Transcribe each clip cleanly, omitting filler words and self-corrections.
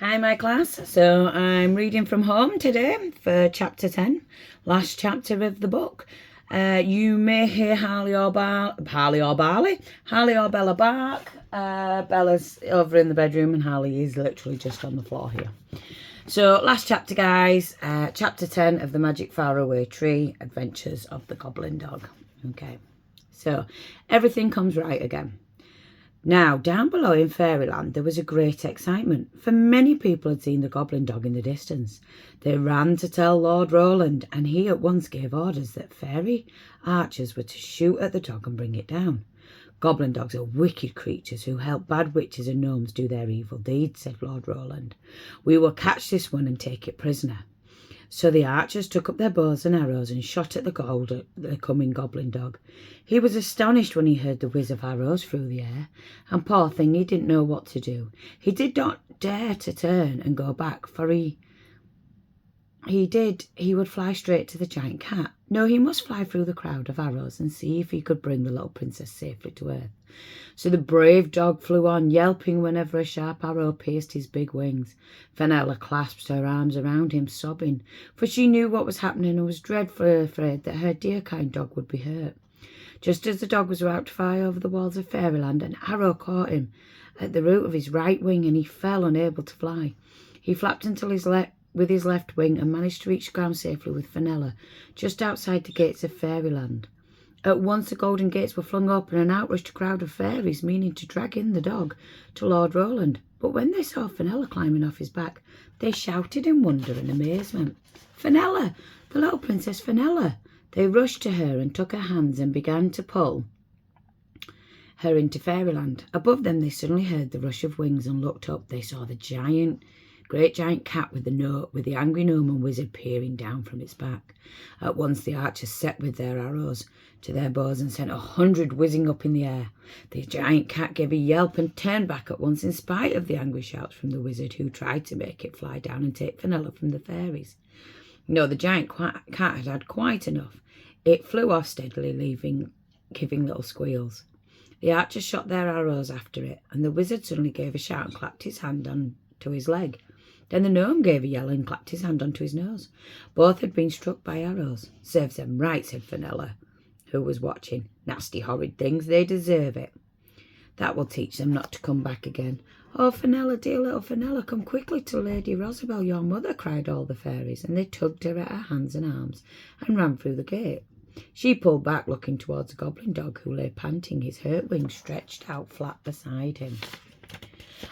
Hi, my class. So I'm reading from home today for chapter 10, last chapter of the book. You may hear Harley or Bella bark. Bella's over in the bedroom and Harley is literally just on the floor here. So last chapter, guys, chapter 10 of the Magic Faraway Tree, Adventures of the Goblin Dog. Okay, so everything comes right again. Now, down below in Fairyland, there was a great excitement, for many people had seen the Goblin Dog in the distance. They ran to tell Lord Roland, and he at once gave orders that fairy archers were to shoot at the dog and bring it down. Goblin dogs are wicked creatures who help bad witches and gnomes do their evil deeds, said Lord Roland. We will catch this one and take it prisoner. So the archers took up their bows and arrows and shot at the coming Goblin Dog. He was astonished when he heard the whiz of arrows through the air, and poor thing, he didn't know what to do. He did not dare to turn and go back, for he would fly straight to the giant cat. No, he must fly through the crowd of arrows and see if he could bring the little princess safely to earth. So the brave dog flew on, yelping whenever a sharp arrow pierced his big wings. Fenella clasped her arms around him, sobbing, for she knew what was happening and was dreadfully afraid that her dear kind dog would be hurt. Just as the dog was about to fly over the walls of Fairyland, an arrow caught him at the root of his right wing and he fell, unable to fly. He flapped until with his left wing and managed to reach the ground safely with Fenella, just outside the gates of Fairyland. At once the golden gates were flung open and out rushed a crowd of fairies, meaning to drag in the dog to Lord Roland. But when they saw Fenella climbing off his back, they shouted in wonder and amazement, "Fenella! The little Princess Fenella!" They rushed to her and took her hands and began to pull her into Fairyland. Above them they suddenly heard the rush of wings and looked up. They saw the great giant cat with the angry gnome and wizard peering down from its back. At once the archers set with their arrows to their bows and sent 100 whizzing up in the air. The giant cat gave a yelp and turned back at once in spite of the angry shouts from the wizard, who tried to make it fly down and take Fenella from the fairies. No, the giant cat had had quite enough. It flew off steadily, giving little squeals. The archers shot their arrows after it, and the wizard suddenly gave a shout and clapped his hand onto his leg. Then the gnome gave a yell and clapped his hand onto his nose. Both had been struck by arrows. "Serves them right," said Fenella, who was watching. "Nasty, horrid things, they deserve it. That will teach them not to come back again." "Oh, Fenella, dear little Fenella, come quickly to Lady Rosabel, your mother," cried all the fairies, and they tugged her at her hands and arms and ran through the gate. She pulled back, looking towards the Goblin Dog, who lay panting, his hurt wings stretched out flat beside him.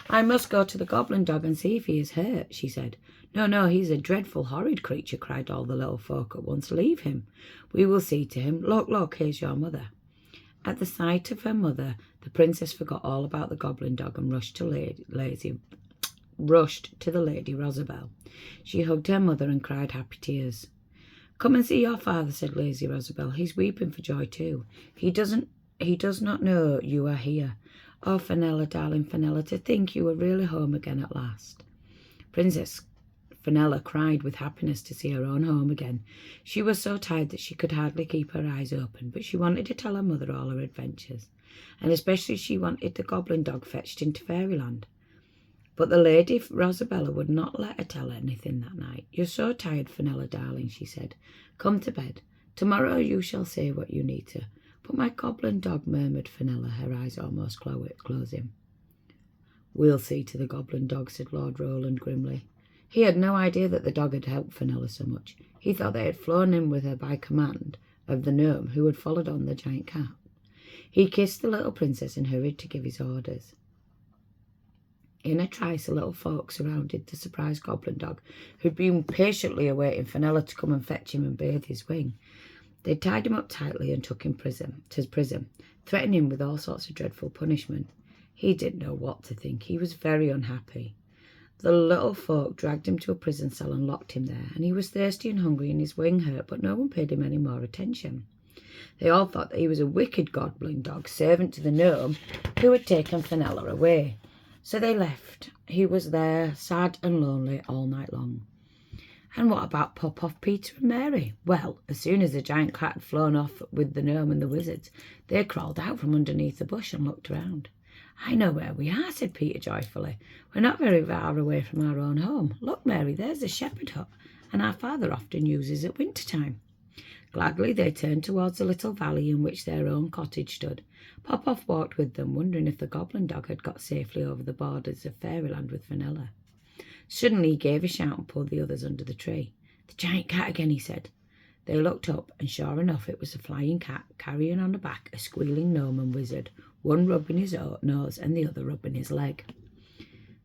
"I must go to the Goblin Dog and see if he is hurt," she said. No, he's a dreadful, horrid creature," cried all the little folk at once. "Leave him. We will see to him. Look, here's your mother." At the sight of her mother, the princess forgot all about the Goblin Dog and rushed to the Lady Rosabel. She hugged her mother and cried happy tears. "Come and see your father," said Lady Rosabel. "He's weeping for joy too. He does not know you are here. Oh, Fenella, darling Fenella, to think you are really home again at last." Princess Fenella cried with happiness to see her own home again. She was so tired that she could hardly keep her eyes open, but she wanted to tell her mother all her adventures, and especially she wanted the Goblin Dog fetched into Fairyland. But the Lady Rosabella would not let her tell anything that night. "You're so tired, Fenella, darling," she said. "Come to bed. Tomorrow you shall say what you need to." "But my Goblin Dog," murmured Fenella, her eyes almost closing. "We'll see to the Goblin Dog," said Lord Roland grimly. He had no idea that the dog had helped Fenella so much. He thought they had flown in with her by command of the gnome who had followed on the giant cat. He kissed the little princess and hurried to give his orders. In a trice, the little folk surrounded the surprised Goblin Dog, who'd been patiently awaiting Fenella to come and fetch him and bathe his wing. They tied him up tightly and took him to prison, threatening him with all sorts of dreadful punishment. He didn't know what to think. He was very unhappy. The little folk dragged him to a prison cell and locked him there, and he was thirsty and hungry and his wing hurt, but no one paid him any more attention. They all thought that he was a wicked Goblin Dog, servant to the gnome who had taken Fenella away. So they left. He was there, sad and lonely, all night long. And what about Pop-Off, Peter and Mary? Well, as soon as the giant cat had flown off with the gnome and the wizards, they crawled out from underneath the bush and looked around. I know where we are, said Peter joyfully. We're not very far away from our own home. Look, Mary, there's the shepherd hut, and our father often uses at winter time. Gladly they turned towards the little valley in which their own cottage stood. Pop-Off walked with them, wondering if the goblin dog had got safely over the borders of Fairyland with Fenella. Suddenly he gave a shout and pulled the others under the tree. The giant cat again, he said. They looked up, and sure enough it was the flying cat, carrying on the back a squealing gnome and wizard, one rubbing his nose and the other rubbing his leg.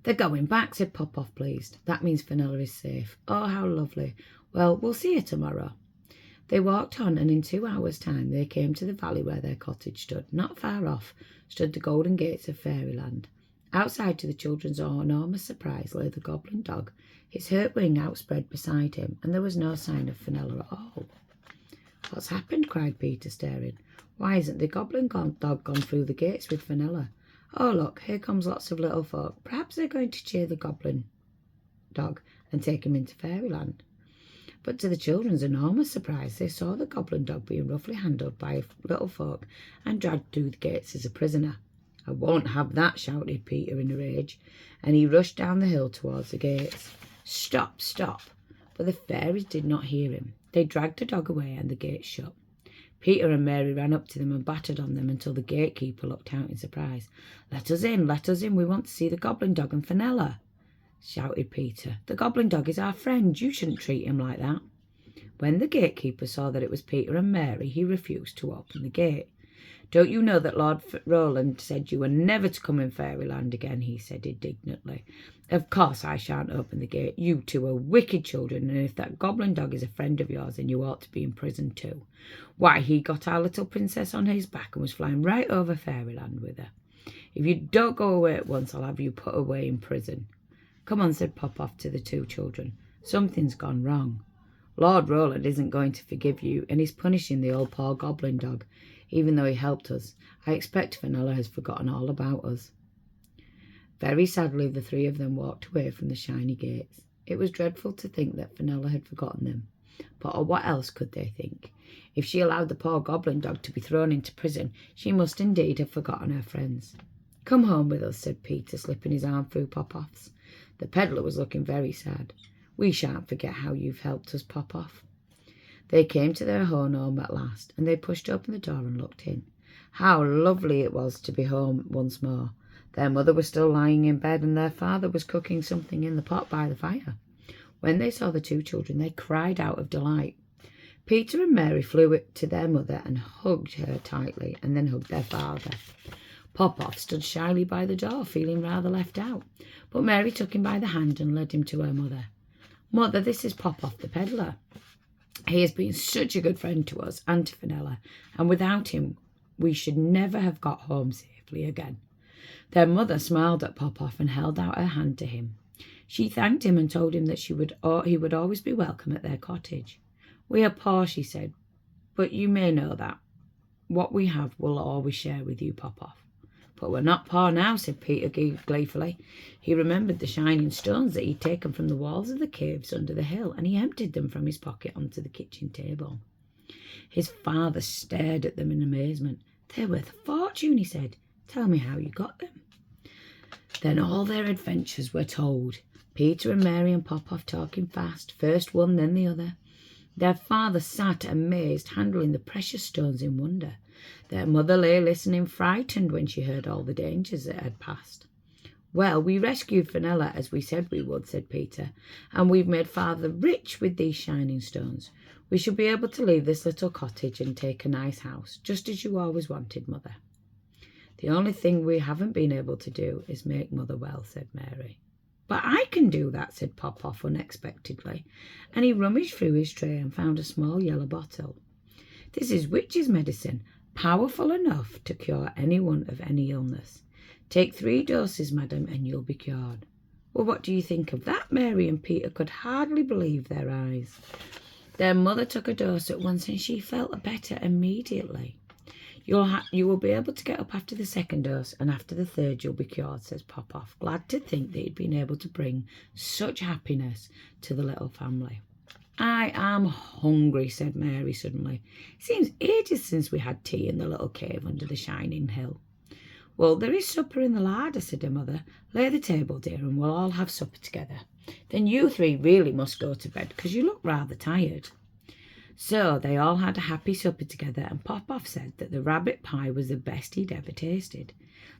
They're going back, said Pop-Off, pleased. That means Fenella is safe. Oh, how lovely. Well, we'll see you tomorrow. They walked on, and in 2 hours' time they came to the valley where their cottage stood. Not far off stood the golden gates of Fairyland. Outside, to the children's enormous surprise, lay the goblin dog, his hurt wing outspread beside him, and there was no sign of Fenella at all. What's happened? Cried Peter, staring. Why isn't the goblin dog gone through the gates with Fenella? Oh, look, here comes lots of little folk. Perhaps they're going to cheer the goblin dog and take him into Fairyland. But to the children's enormous surprise, they saw the goblin dog being roughly handled by little folk and dragged through the gates as a prisoner. I won't have that, shouted Peter in a rage, and he rushed down the hill towards the gates. Stop, stop! But the fairies did not hear him. They dragged the dog away and the gates shut. Peter and Mary ran up to them and battered on them until the gatekeeper looked out in surprise. Let us in, we want to see the goblin dog and Fenella, shouted Peter. The goblin dog is our friend. You shouldn't treat him like that. When the gatekeeper saw that it was Peter and Mary, he refused to open the gate. Don't you know that Lord Roland said you were never to come in Fairyland again, he said indignantly. Of course I shan't open the gate. You two are wicked children, and if that goblin dog is a friend of yours, then you ought to be in prison too. Why, he got our little princess on his back and was flying right over Fairyland with her. If you don't go away at once, I'll have you put away in prison. Come on, said Pop-Off to the two children. Something's gone wrong. Lord Roland isn't going to forgive you, and he's punishing the old poor goblin dog, even though he helped us. I expect Fenella has forgotten all about us. Very sadly, the three of them walked away from the shiny gates. It was dreadful to think that Fenella had forgotten them. But what else could they think? If she allowed the poor goblin dog to be thrown into prison, she must indeed have forgotten her friends. Come home with us, said Peter, slipping his arm through Pop-Off's. The pedlar was looking very sad. We shan't forget how you've helped us, Pop-Off. They came to their own home at last, and they pushed open the door and looked in. How lovely it was to be home once more. Their mother was still lying in bed, and their father was cooking something in the pot by the fire. When they saw the two children, they cried out of delight. Peter and Mary flew to their mother and hugged her tightly, and then hugged their father. Pop-Off stood shyly by the door, feeling rather left out, but Mary took him by the hand and led him to her mother. Mother, this is Pop-Off the pedlar. He has been such a good friend to us and to Fenella, and without him we should never have got home safely again. Their mother smiled at Pop-Off and held out her hand to him. She thanked him and told him that he would always be welcome at their cottage. We are poor, she said, but you may know that. What we have we'll always share with you, Pop-Off. But we're not poor now, said Peter gleefully. He remembered the shining stones that he'd taken from the walls of the caves under the hill, and he emptied them from his pocket onto the kitchen table. His father stared at them in amazement. They're worth a fortune, he said. Tell me how you got them. Then all their adventures were told. Peter and Mary and Pop-Off talking fast, first one, then the other. Their father sat amazed, handling the precious stones in wonder. Their mother lay listening, frightened when she heard all the dangers that had passed. Well, we rescued Fenella as we said we would, said Peter, and we've made Father rich with these shining stones. We shall be able to leave this little cottage and take a nice house, just as you always wanted, Mother. The only thing we haven't been able to do is make Mother well, said Mary. But I can do that, said Pop-Off unexpectedly, and he rummaged through his tray and found a small yellow bottle. This is witch's medicine, powerful enough to cure anyone of any illness. Take 3 doses, madam, and you'll be cured. Well, what do you think of that? Mary and Peter could hardly believe their eyes. Their mother took a dose at once, and she felt better immediately. You will be able to get up after the 2nd dose, and after the 3rd you'll be cured, says Pop-Off, glad to think that he'd been able to bring such happiness to the little family. I am hungry, said Mary suddenly. It seems ages since we had tea in the little cave under the shining hill. Well, there is supper in the larder, said her mother. Lay the table, dear, and we'll all have supper together. Then you three really must go to bed, because you look rather tired. So they all had a happy supper together, and Pop-Off said that the rabbit pie was the best he'd ever tasted.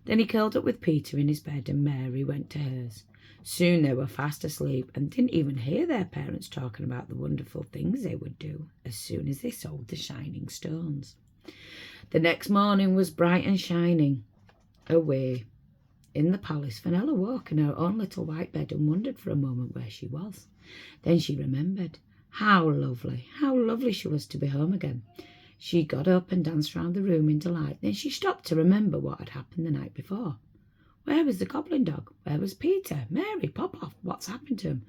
Then he curled up with Peter in his bed, and Mary went to hers. Soon they were fast asleep and didn't even hear their parents talking about the wonderful things they would do as soon as they sold the shining stones. The next morning was bright and shining. Away in the palace, Fenella woke in her own little white bed and wondered for a moment where she was. Then she remembered. How lovely she was to be home again. She got up and danced round the room in delight. Then she stopped to remember what had happened the night before. Where was the goblin dog? Where was Peter? Mary? Pop-Off? What's happened to him?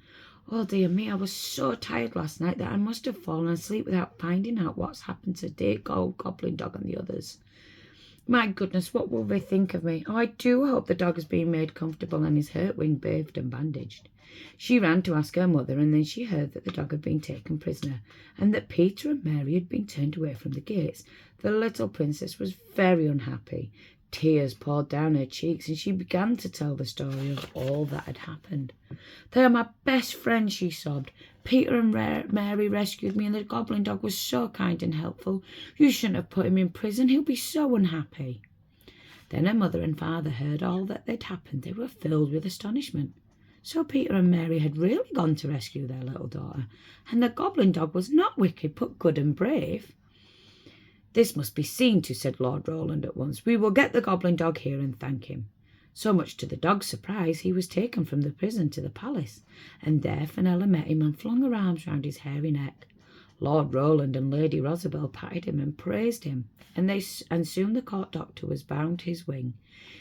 Oh, dear me, I was so tired last night that I must have fallen asleep without finding out what's happened to dear old goblin dog and the others. My goodness, what will they think of me? Oh, I do hope the dog has been made comfortable and his hurt wing bathed and bandaged. She ran to ask her mother, and then she heard that the dog had been taken prisoner, and that Peter and Mary had been turned away from the gates. The little princess was very unhappy. Tears poured down her cheeks, and she began to tell the story of all that had happened. They are my best friends, she sobbed. Peter and Mary rescued me, and the goblin dog was so kind and helpful. You shouldn't have put him in prison. He'll be so unhappy. Then her mother and father heard all that had happened. They were filled with astonishment. So Peter and Mary had really gone to rescue their little daughter, and the goblin dog was not wicked, but good and brave. This must be seen to, said Lord Roland at once. We will get the goblin dog here and thank him. So much to the dog's surprise, he was taken from the prison to the palace, and there Fenella met him and flung her arms round his hairy neck. Lord Roland and Lady Rosabelle patted him and praised him, and soon the court doctor was bound to his wing.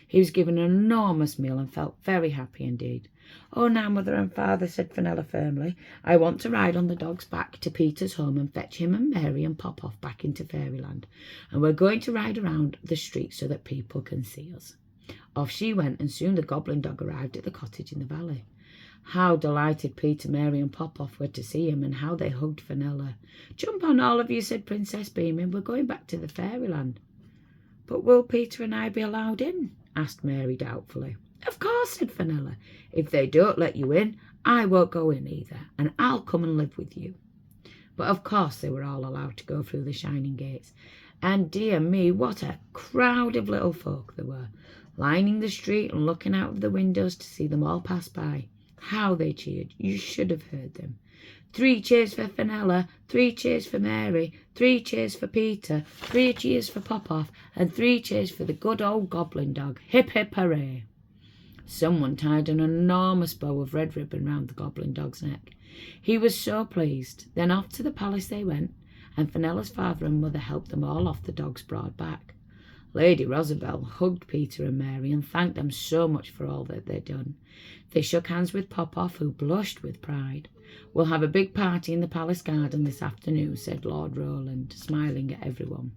He was given an enormous meal and felt very happy indeed. Oh, now, Mother and Father, said Fenella firmly, I want to ride on the dog's back to Peter's home and fetch him and Mary and Pop-Off back into Fairyland. And we're going to ride around the street so that people can see us. Off she went, and soon the goblin dog arrived at the cottage in the valley. How delighted Peter, Mary and Pop-Off were to see him, and how they hugged Fenella. Jump on, all of you, said Princess beaming. We're going back to the Fairyland. But will Peter and I be allowed in? Asked Mary doubtfully. Of course, said Fenella. If they don't let you in, I won't go in either, and I'll come and live with you. But of course they were all allowed to go through the shining gates. And dear me, what a crowd of little folk there were, lining the street and looking out of the windows to see them all pass by. How they cheered. You should have heard them. 3 cheers for Fenella, 3 cheers for Mary, 3 cheers for Peter, 3 cheers for Pop-Off, and 3 cheers for the good old goblin dog. Hip, hip, hooray. Someone tied an enormous bow of red ribbon round the goblin dog's neck. He was so pleased. Then off to the palace they went, and Fenella's father and mother helped them all off the dog's broad back. Lady Rosabelle hugged Peter and Mary and thanked them so much for all that they'd done. They shook hands with Pop-Off, who blushed with pride. We'll have a big party in the palace garden this afternoon, said Lord Roland, smiling at everyone.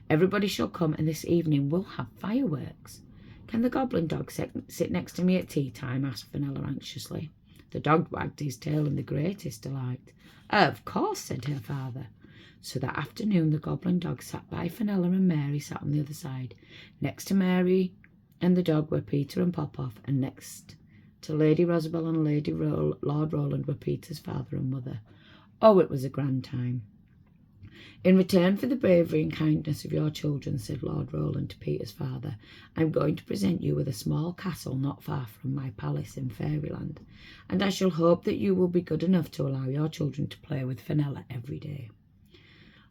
Everybody shall come, and this evening we'll have fireworks. Can the goblin dog sit next to me at tea time? Asked Fenella anxiously. The dog wagged his tail in the greatest delight. Of course, said her father. So that afternoon the goblin dog sat by Fenella, and Mary sat on the other side. Next to Mary and the dog were Peter and Pop-Off, and next to Lady Rosabelle and Lord Roland were Peter's father and mother. Oh, it was a grand time. In return for the bravery and kindness of your children, said Lord Roland to Peter's father, I'm going to present you with a small castle not far from my palace in Fairyland, and I shall hope that you will be good enough to allow your children to play with Fenella every day.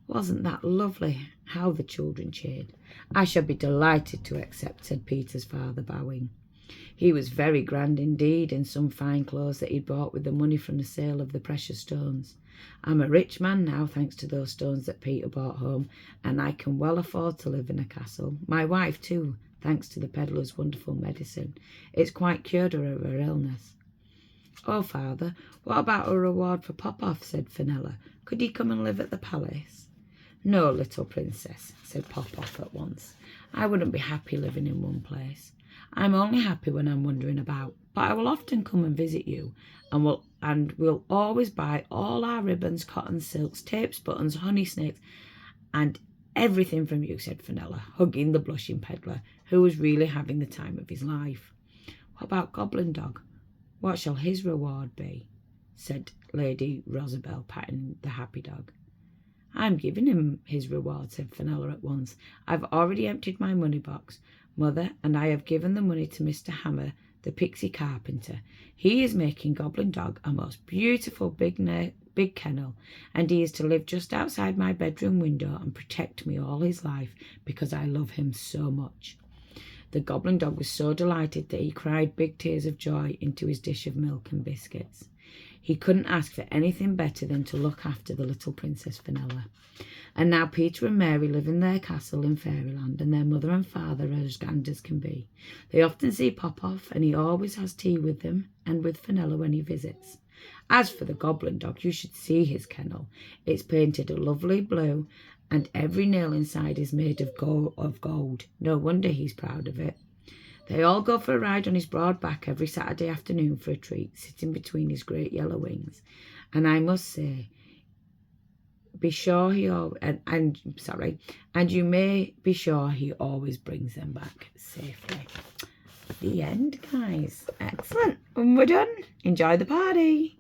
Wasn't that lovely? How the children cheered. I shall be delighted to accept, said Peter's father, bowing. He was very grand indeed, in some fine clothes that he'd bought with the money from the sale of the precious stones. I'm a rich man now, thanks to those stones that Peter brought home, and I can well afford to live in a castle. My wife, too, thanks to the peddler's wonderful medicine. It's quite cured her of her illness. Oh, father, what about a reward for Pop-Off, said Fenella. Could he come and live at the palace? No, little princess, said Pop-Off at once. I wouldn't be happy living in one place. I'm only happy when I'm wandering about, but I will often come and visit you, and we'll always buy all our ribbons, cotton, silks, tapes, buttons, honey snakes, and Everything from you, said Fenella, hugging the blushing peddler, who was really having the time of his life. What about Goblin Dog? What shall his reward be? Said Lady Rosabelle, patting the happy dog. I'm giving him his reward, said Fenella at once. I've already emptied my money box, Mother, and I have given the money to Mr. Hammer, the pixie carpenter. He is making Goblin Dog a most beautiful big kennel, and he is to live just outside my bedroom window and protect me all his life because I love him so much. The Goblin Dog was so delighted that he cried big tears of joy into his dish of milk and biscuits. He couldn't ask for anything better than to look after the little Princess Fenella. And now Peter and Mary live in their castle in Fairyland, and their mother and father are as grand as can be. They often see Popoff, and he always has tea with them and with Fenella when he visits. As for the Goblin Dog, you should see his kennel. It's painted a lovely blue, and every nail inside is made of gold. No wonder he's proud of it. They all go for a ride on his broad back every Saturday afternoon for a treat, sitting between his great yellow wings. And I must say, and you may be sure he always brings them back safely. The end, guys. Excellent. And we're done. Enjoy the party.